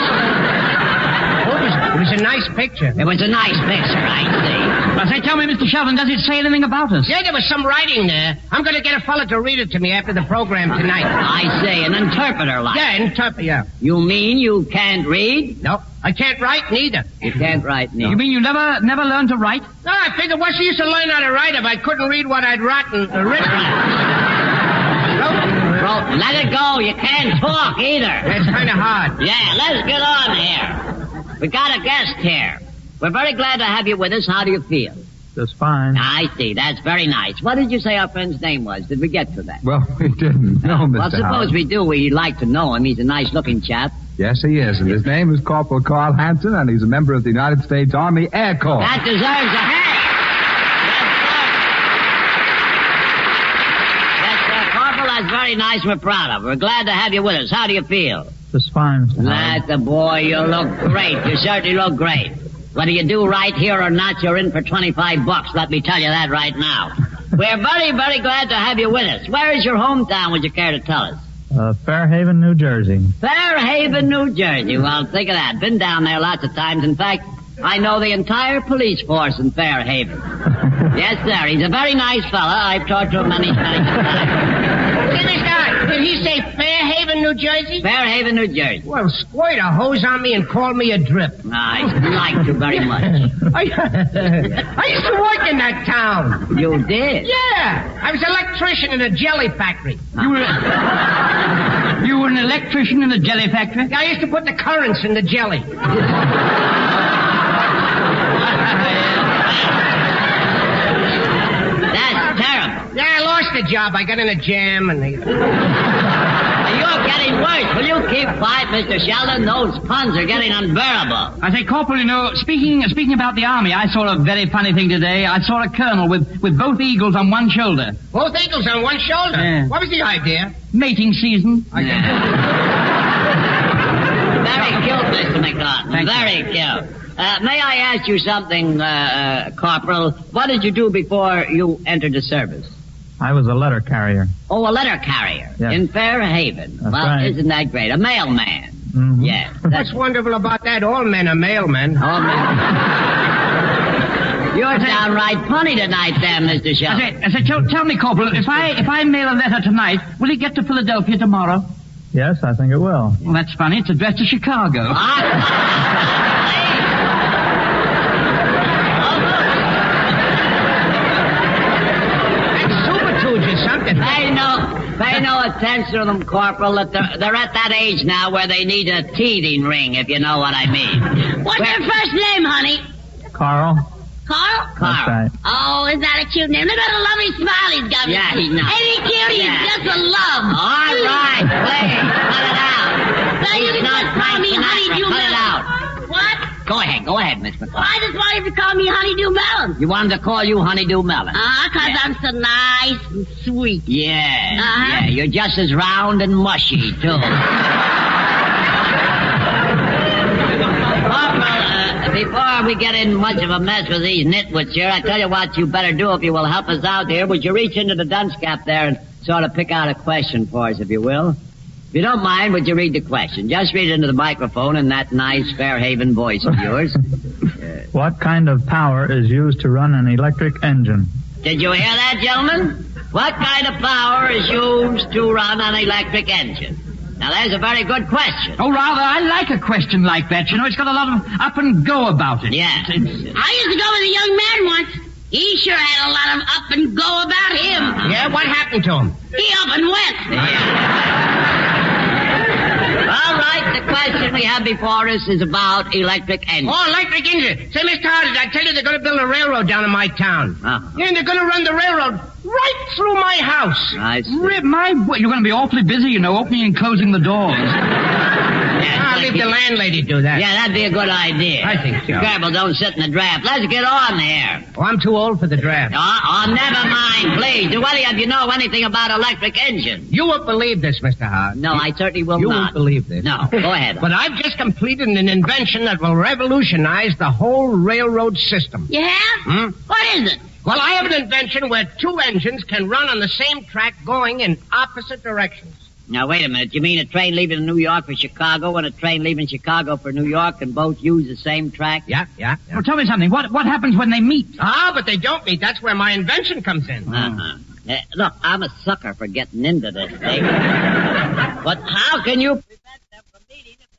Oh, it was a nice picture. It was a nice picture, I see. Well, say, tell me, Mr. Sheldon, does it say anything about us? Yeah, there was some writing there. I'm going to get a fella to read it to me after the program tonight. I see, an interpreter like. Yeah, interpreter, yeah. You mean you can't read? No, I can't write neither. You can't write neither. You mean you never learned to write? No, I figured what's the use of learning how to write if I couldn't read what I'd written? Well, let it go. You can't talk either. That's kind of hard. Yeah, let's get on here. We got a guest here. We're very glad to have you with us. How do you feel? Just fine. I see. That's very nice. What did you say our friend's name was? Did we get to that? Well, we didn't. No, Mr. Well, suppose Howard. we do. We'd like to know him. He's a nice-looking chap. Yes, he is. And his name is Corporal Carl Hansen, and he's a member of the United States Army Air Corps. That deserves a hey. Yes, Corporal, that's very nice. We're proud of. We're glad to have you with us. How do you feel? Just fine, Mr. Howard. That's the boy. You look great. You certainly look great. Whether you do right here or not, you're in for $25. Let me tell you that right now. We're very, very glad to have you with us. Where is your hometown, would you care to tell us? Fairhaven, New Jersey. Fairhaven, New Jersey. Well, think of that. Been down there lots of times. In fact, I know the entire police force in Fairhaven. Yes, sir. He's a very nice fella. I've talked to him many times. Look at this guy. Did he say Fairhaven, New Jersey? Fairhaven, New Jersey. Well, squirt a hose on me and call me a drip. I like you very much. I used to work in that town. You did? Yeah. I was an electrician in a jelly factory. You were an electrician in a jelly factory? I used to put the currents in the jelly. That's terrible. Yeah, I lost the job. I got in a jam and they... You're getting worse. Will you keep quiet, Mr. Sheldon? Those puns are getting unbearable. I say, Corporal, you know, speaking about the Army, I saw a very funny thing today. I saw a colonel with both eagles on one shoulder. Both eagles on one shoulder? Yeah. What was the idea? Mating season. Very cute, Mr. McNaughton. Very cute. May I ask you something, Corporal? What did you do before you entered the service? I was a letter carrier. Oh, a letter carrier. Yes. In Fairhaven. That's well, right. Isn't that great? A mailman. Mm-hmm. Yes. What's wonderful about that? All men are mailmen. All men. You're downright funny tonight, then, Mr. Sheldon. I said, tell me, Corporal, if I mail a letter tonight, will it get to Philadelphia tomorrow? Yes, I think it will. Well, that's funny. It's addressed to Chicago. Pay no attention to them, Corporal. They're at that age now where they need a teething ring, if you know what I mean. What's your first name, honey? Carl? Carl? That's right. Oh, is that a cute name? Look at the lovely smile he's got. Yeah, he's nice. Ain't he cute? He's just a love. All right, please, cut it out. Now you He's can not just call me Frank Honeydew Sinatra. Cut it Melon. out. What? Go ahead, Miss McCall. I just wanted to call me Honeydew Melon. You wanted to call you Honeydew Melon. Because I'm so nice and sweet. Yeah, Uh-huh. yeah, you're just as round and mushy, too. Corporal, before we get in much of a mess with these nitwits here, I tell you what you better do if you will help us out here. Would you reach into the dunce cap there and sort of pick out a question for us, if you will? If you don't mind, would you read the question? Just read it into the microphone in that nice Fairhaven voice of yours. What kind of power is used to run an electric engine? Did you hear that, gentlemen? What kind of power is used to run an electric engine? Now, there's a very good question. Oh, rather, I like a question like that. You know, it's got a lot of up and go about it. Yeah. I used to go with a young man once. He sure had a lot of up and go about him. Yeah, what happened to him? He up and went. Well, All right, the question we have before us is about electric engines. Oh, electric engine. Say, Mr. Howard, I tell you, they're going to build a railroad down in my town. Yeah, and they're going to run the railroad right through my house. I see. You're going to be awfully busy, you know, opening and closing the doors. I'll leave the landlady do that. Yeah, that'd be a good idea. I think so. Careful, don't sit in the draft. Let's get on there. Oh, I'm too old for the draft. Never mind, please. What do you know anything about electric engines? You won't believe this, Mr. Howard. No, I certainly will You not. won't believe this. No, go ahead. But I've just completed an invention that will revolutionize the whole railroad system. You have? What is it? Well, I have an invention where two engines can run on the same track going in opposite directions. Now, wait a minute. You mean a train leaving New York for Chicago and a train leaving Chicago for New York can both use the same track? Yeah. Well, tell me something. What happens when they meet? But they don't meet. That's where my invention comes in. Look, I'm a sucker for getting into this thing. But how can you prevent them from meeting if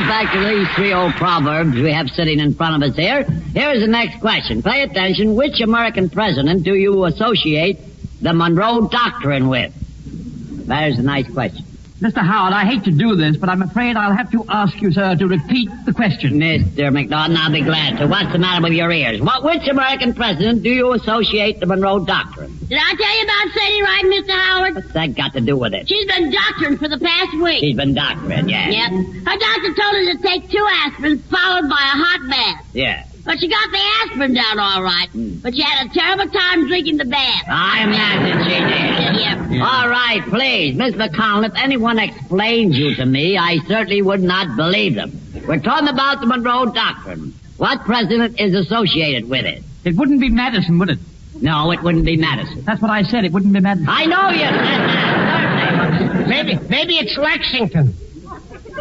back to these three old proverbs we have sitting in front of us here. Here's the next question. Pay attention. Which American president do you associate the Monroe Doctrine with? There's a nice question. Mr. Howard, I hate to do this, but I'm afraid I'll have to ask you, sir, to repeat the question. Mr. McNaughton, I'll be glad to. What's the matter with your ears? Which American president do you associate the Monroe Doctrine? Did I tell you about Sadie Wright, Mr. Howard? What's that got to do with it? She's been doctoring for the past week. She's been doctoring, yeah. Yep. Her doctor told her to take 2 aspirins followed by a hot bath. Yeah. But she got the aspirin down all right. But she had a terrible time drinking the bath. I imagine she did. Yeah. All right, please. Miss McConnell, if anyone explains you to me, I certainly would not believe them. We're talking about the Monroe Doctrine. What president is associated with it? It wouldn't be Madison, would it? No, it wouldn't be Madison. That's what I said. It wouldn't be Madison. I know you said that. Maybe it's Lexington.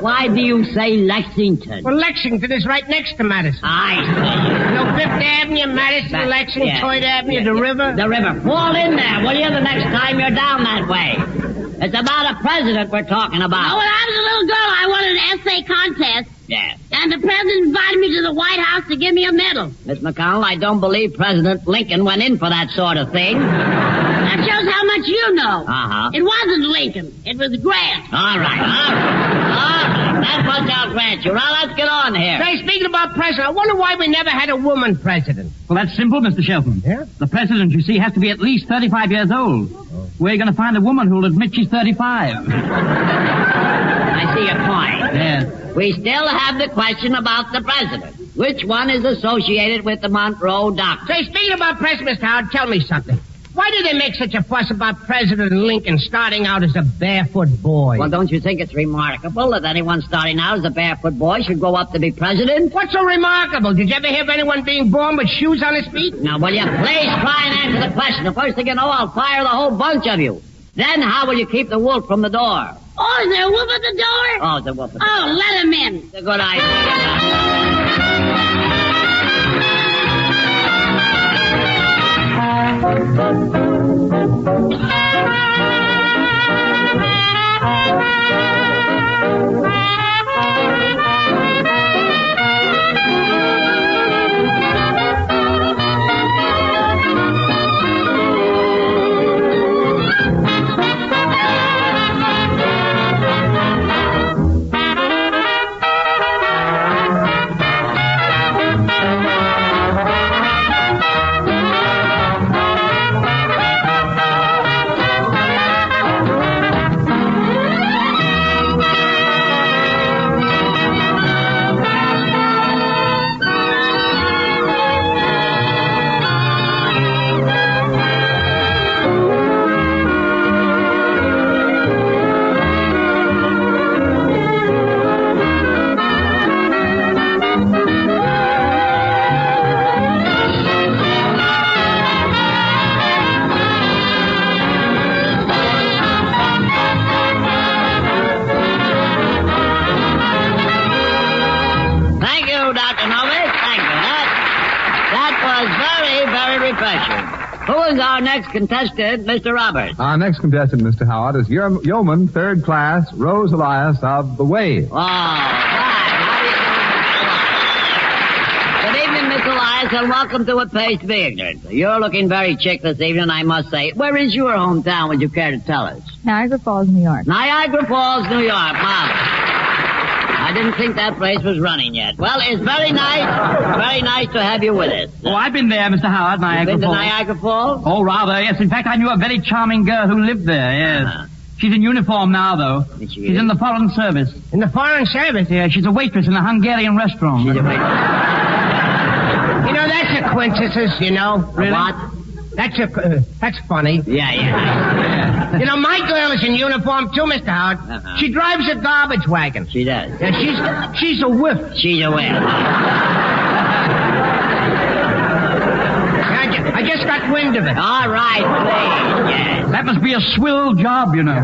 Why do you say Lexington? Well, Lexington is right next to Madison. I see. You know, Fifth Avenue, Madison, Lexington, Toyd Avenue, the river. The river. Fall in there, will you, the next time you're down that way? It's about a president we're talking about. Oh, when I was a little girl, I won an essay contest. Yeah. And the president invited me to the White House to give me a medal. Miss McConnell, I don't believe President Lincoln went in for that sort of thing. That shows how much you know. Uh-huh. It wasn't Lincoln. It was Grant. All right. That's what I'll grant you. Now, let's get on here. Say, speaking about president, I wonder why we never had a woman president. Well, that's simple, Mr. Shelton. Yeah? The president, you see, has to be at least 35 years old. Where are you going to find a woman who'll admit she's 35? I see your point. Yes. We still have the question about the president. Which one is associated with the Monroe Doctrine? Say, speaking about president, Mr. Howard, tell me something. Why do they make such a fuss about President Lincoln starting out as a barefoot boy? Well, don't you think it's remarkable that anyone starting out as a barefoot boy should grow up to be president? What's so remarkable? Did you ever hear of anyone being born with shoes on his feet? Now, will you please try and answer the question? The first thing you know, I'll fire the whole bunch of you. Then how will you keep the wolf from the door? Oh, is there a wolf at the door? Oh, the wolf at the door. Oh, let him in. It's a good idea. Who is our next contestant, Mr. Roberts? Our next contestant, Mr. Howard, is Yeoman, 3rd Class, Rose Elias of The Wave. Oh, right. Good evening, Miss Elias, and welcome to What Pays to Be Ignorant. You're looking very chic this evening, I must say. Where is your hometown, would you care to tell us? Niagara Falls, New York. Niagara Falls, New York. Wow. I didn't think that place was running yet. Well, it's very nice to have you with us. Oh, I've been there, Mr. Howard, Niagara Falls. Falls. Niagara Falls? Oh, rather, yes. In fact, I knew a very charming girl who lived there, yes. Uh-huh. She's in uniform now, though. She's in the Foreign Service. In the Foreign Service? Yeah, she's a waitress in a Hungarian restaurant. She's a waitress. You know, that's a coincidence, you know. Really? What? That's funny. Yeah. You know, my girl is in uniform too, Mr. Howard. Uh-huh. She drives a garbage wagon. She does. Yeah, she's a whiff. She's a whiff. I just got wind of it. All right, please. Yes. That must be a swill job, you know.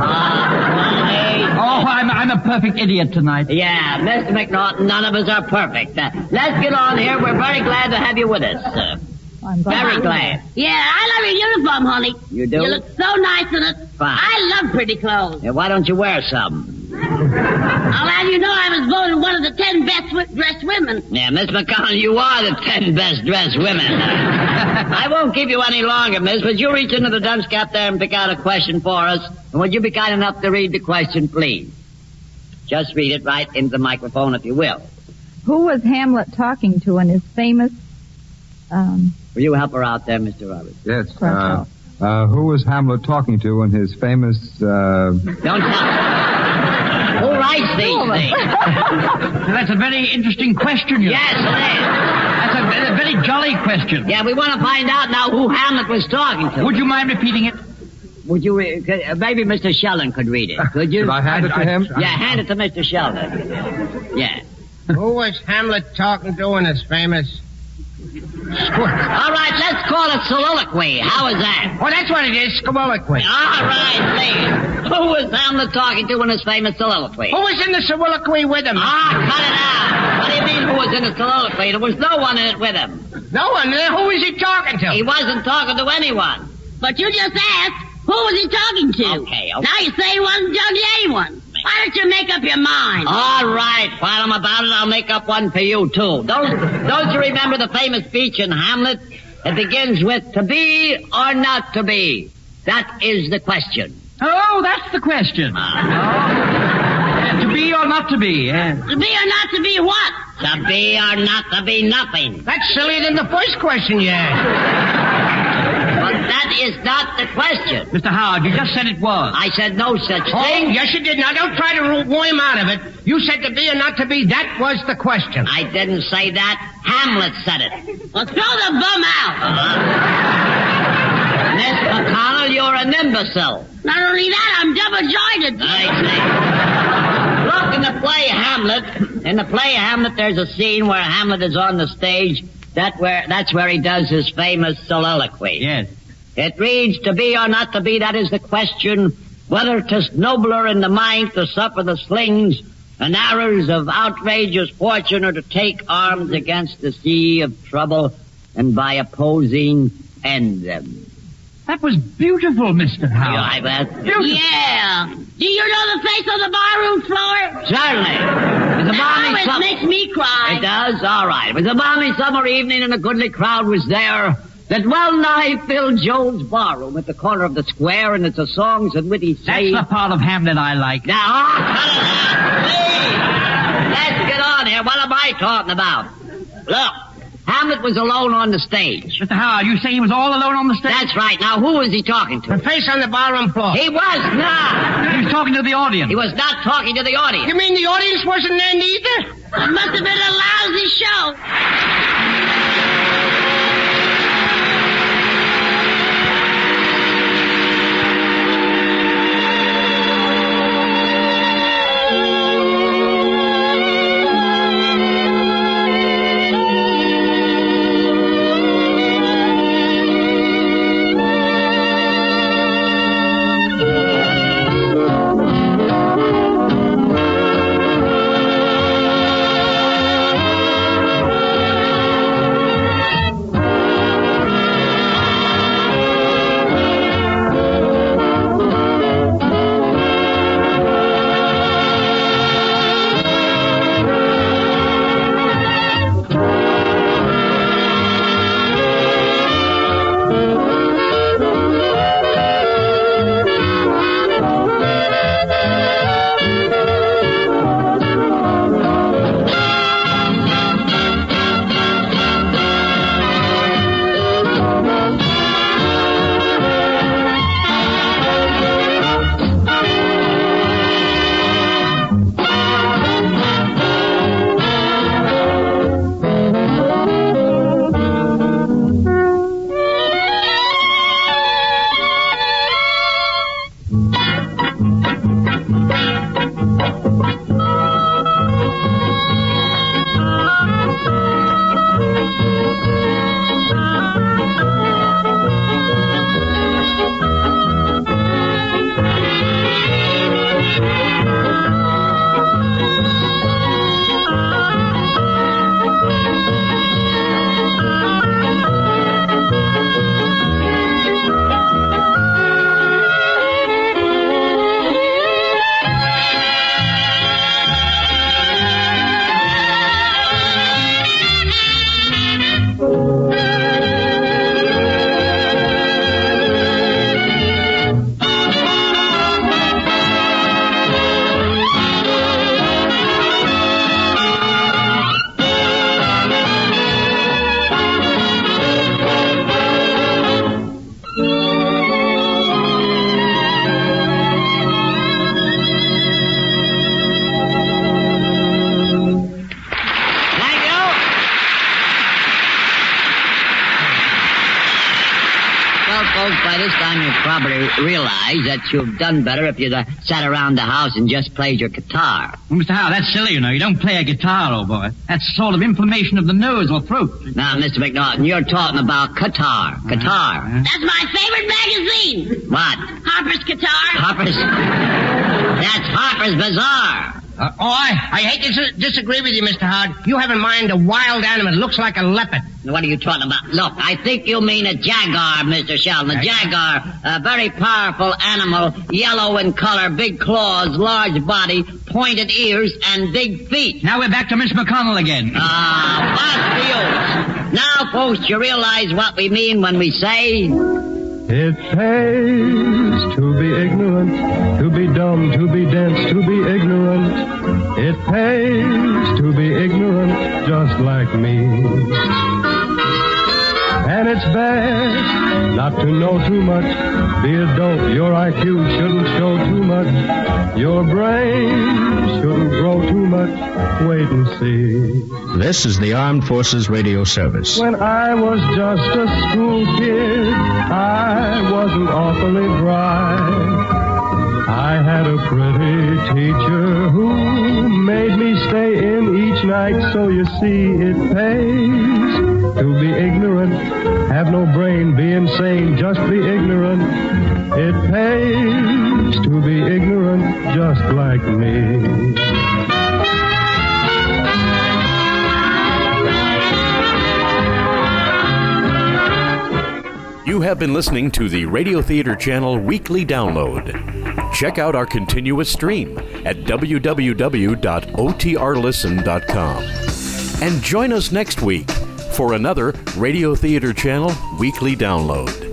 I'm a perfect idiot tonight. Yeah, Mr. McNaughton, none of us are perfect. Let's get on here. We're very glad to have you with us. I'm very glad. Yeah, I love your uniform, honey. You do? You look so nice in it. Fine. I love pretty clothes. Yeah, why don't you wear some? I'll have you know I was voted one of the 10 best dressed women. Yeah, Miss McConnell, you are the 10 best dressed women. I won't keep you any longer, miss, but you reach into the dunce cap there and pick out a question for us. And would you be kind enough to read the question, please? Just read it right into the microphone, if you will. Who was Hamlet talking to in his famous... Will you help her out there, Mr. Roberts? Yes. Who was Hamlet talking to in his famous... Don't tell Who writes these things? That's a very interesting question, you know. Yes, it is. That's a very jolly question. Yeah, we want to find out now who Hamlet was talking to. Would you mind repeating it? Would you... maybe Mr. Sheldon could read it. Could you? Should I hand it to him? Yeah, hand it to Mr. Sheldon. Yeah. Who was Hamlet talking to in his famous... All right, let's call it soliloquy. How is that? Oh, that's what it is, soliloquy. All right, please. Who was Hamlet talking to in his famous soliloquy? Who was in the soliloquy with him? Cut it out. What do you mean, who was in the soliloquy? There was no one in it with him. No one there? Who was he talking to? He wasn't talking to anyone. But you just asked, who was he talking to? Okay. Now you say he wasn't talking to anyone. Why don't you make up your mind? All right, while I'm about it, I'll make up one for you, too. Don't you remember the famous speech in Hamlet? It begins with, to be or not to be. That is the question. Oh, that's the question. To be or not to be. To be or not to be what? To be or not to be nothing. That's sillier than the first question you asked. But that is not the question. Mr. Howard, you just said it was. I said no such thing. Oh, yes, you did. Now, don't try to worm out of it. You said to be or not to be. That was the question. I didn't say that. Hamlet said it. Well, throw the bum out. Miss an imbecile. Not only that, I'm double-jointed. Look, in the play Hamlet, there's a scene where Hamlet is on the stage. That's where he does his famous soliloquy. Yes. It reads, to be or not to be, that is the question, whether 'tis nobler in the mind to suffer the slings and arrows of outrageous fortune or to take arms against the sea of trouble and by opposing end them. That was beautiful, Mr. Howard. Yeah. Do you know the face on the barroom floor? Certainly. It makes me cry. It does? All right. It was a balmy summer evening and a goodly crowd was there that well nigh filled Jones' barroom at the corner of the square, and it's a songs and witty sayings. That's the part of Hamlet I like. Now, please. Let's get on here. What am I talking about? Look. Hamlet was alone on the stage. Mr. Howard, you say he was all alone on the stage? That's right. Now, who was he talking to? The face on the barroom floor. He was not. He was talking to the audience. He was not talking to the audience. You mean the audience wasn't there neither? It must have been a lousy show. By this time you've probably realized that you've done better if you'd sat around the house and just played your guitar. Well, Mr. Howard, that's silly, you know. You don't play a guitar, old boy. That's sort of inflammation of the nose or throat. Now, Mr. McNaughton, you're talking about guitar. Guitar. That's my favorite magazine. What? Harper's Guitar. Harper's? That's Harper's Bazaar. I hate to disagree with you, Mr. Howard. You have in mind a wild animal that looks like a leopard. What are you talking about? Look, I think you mean a jaguar, Mr. Sheldon. A jaguar, a very powerful animal, yellow in color, big claws, large body, pointed ears, and big feet. Now we're back to Miss McConnell again. What's the use? Now, folks, you realize what we mean when we say... It pays to be ignorant, to be dumb, to be dense, to be ignorant. It pays to be ignorant, just like me. And it's best not to know too much. Be a dope. Your IQ shouldn't show too much. Your brain shouldn't grow too much. Wait and see. This is the Armed Forces Radio Service. When I was just a school kid, I wasn't awfully bright. I had a pretty teacher who made me stay in each night. So you see, it pays to be ignorant. Have no brain, be insane, just be ignorant. It pays to be ignorant, just like me. You have been listening to the Radio Theater Channel Weekly Download. Check out our continuous stream at www.otrlisten.com. And join us next week for another Radio Theater Channel Weekly Download.